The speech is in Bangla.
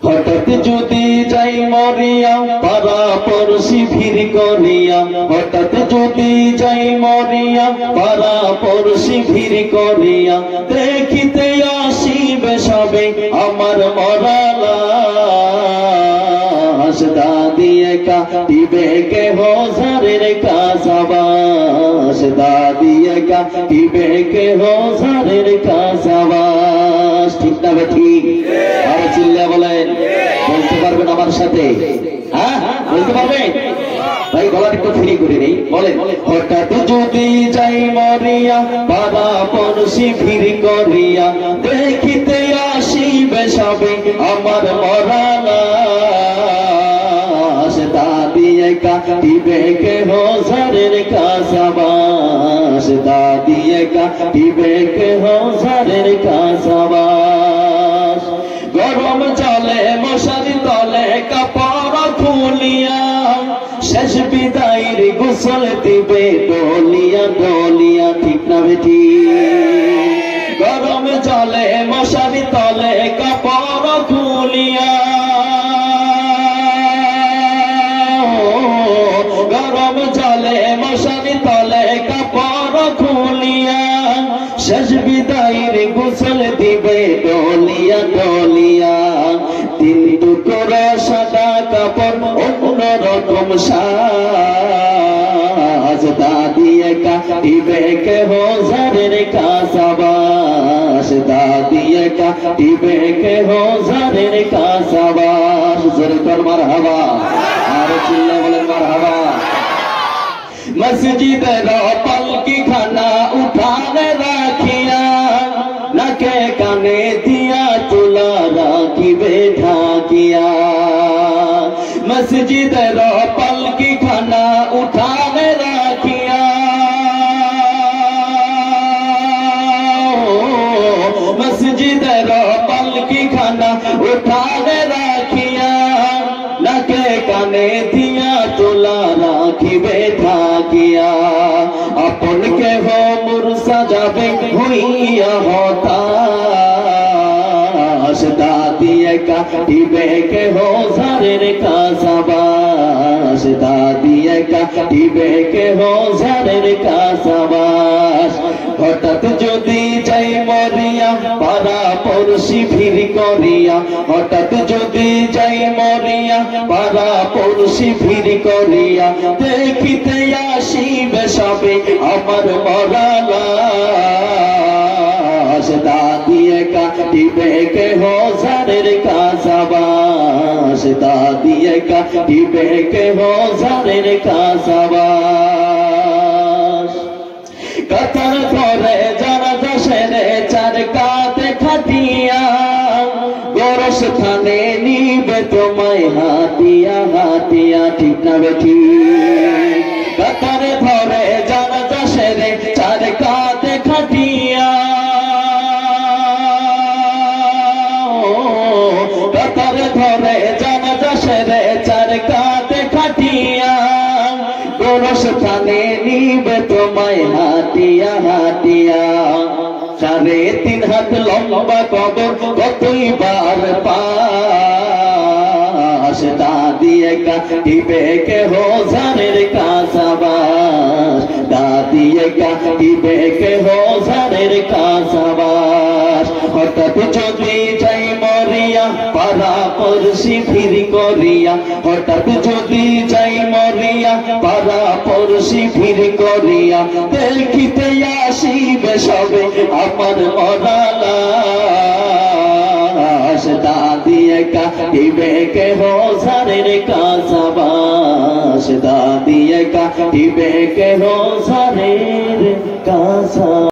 হঠাৎ যদি যাই মরিয়া পাড়া পড়শি ভিড় করিয়া, হঠাৎ যদি যাই মরিয়া পাড়া পড়শি ভিড় করিয়া, দেখিতে আসিবে সবে আমার মরা লাশ। দাদি একা দিবে কে হাজারের কাসাবাস, দাদি একা দিবে কে হাজারের কাসাবাস। ঠিক না ঠিক? আরো চিল্লা বলেন, বলতে পারবেন আমার সাথে? হ্যাঁ বলতে পারবেন? ভাই গলাটা একটু ফ্রি করে নেই, বলেন। হঠাৎ যদি যাই মরিয়া পাড়া পড়শি ভিড় করিয়া, দেখিতে আসিবে সবে আমার মরা লাশ। দাদি একা দিবে কে হাজারের কাসাবাস, দাদি একা দিবে কে হাজারের কাসাবাস। গরম জলে মশারি তলে কাপড় খুলিয়া, শেষ বিদায়ের গোসল দিবে ডলিয়া ডলিয়া। ঠিক না বেটি? গরম জলে মশারি তলে কাপড় খুলিয়া, গরম জলে মশারি তলে কাপড় খুলিয়া, শেষ বিদায়ের গোসল দিবে ডলিয়া ডলিয়া। তিন টুকরো সাদা কাপড় অন্য রকম সাজ, দাদি একা দিবে কে হাজারের কাসাবাস, দাদি একা দিবে কে হাজারের কাসাবাস। জোরে কর মারহাবা, আর চিল্লা বলেন মারহাবা। মসজিদের পালকি খানা উঠানে রাখিয়া, নাকে কানে দিয়া তুলা রাখিবে ঢাকিয়া। মসজিদের পালকি খানা উঠানে রাখিয়া, মসজিদের পালকি খানা উঠানে রাখিয়া, নাকে কানে দিয়া তুলা রাখিবে ঢাকিয়া। আপন কেহ মুরসা যাবে হইয়া হতাশ, দাদি একা দিবে কে হাজারের কাসাবাস, দাদি একা দিবে কে হাজারের কাসাবাস। হঠাৎ যদি যাই মরিয়া পাড়া পড়শি ভিড় করিয়া, হঠাৎ যদি যাই মরিয়া পাড়া পড়শি ভিড় করিয়া, দেখিতে আসিবে সবে আমার মরা লাশ। দাদি একা দিবে কে হাজারের কাসাবাস, দাদি একা দিবে কে হাজারের কাসাবাস। কাতার ধরে যারা দশেরে চার কাতে খাটিয়া, গরস থানে নিবে তোমায় হাতিয়া হাতিয়া। ঠিক না বেঠি? কাতার ধরে যারা দশেরে চার কাতে খাটিয়া, কাতার ধরে যারা দশেরে চার কাতে খাটিয়া, গরস থানে নিবে তোমায় হাতিয়া হাতিয়া। 3.5 হাত লম্বা কবর কতই বার পাশ, দাদি একা দিবে কে হাজারের কাসাবাস, দাদি একা দিবে কে হাজারের কাসাবাস। হঠাৎ যদি যাই মরিয়া পাড়া পড়শি ভিড় করিয়া, হঠাৎ যদি যাই মরিয়া পাড়া পড়শি ভিড় করিয়া, দেখিতে আসিবে সবে আমার মরা লাশ। দাদি একা দিবে কে হাজারের কাসাবাস, দাদি একা দিবে কে হাজারের কাসাবাস।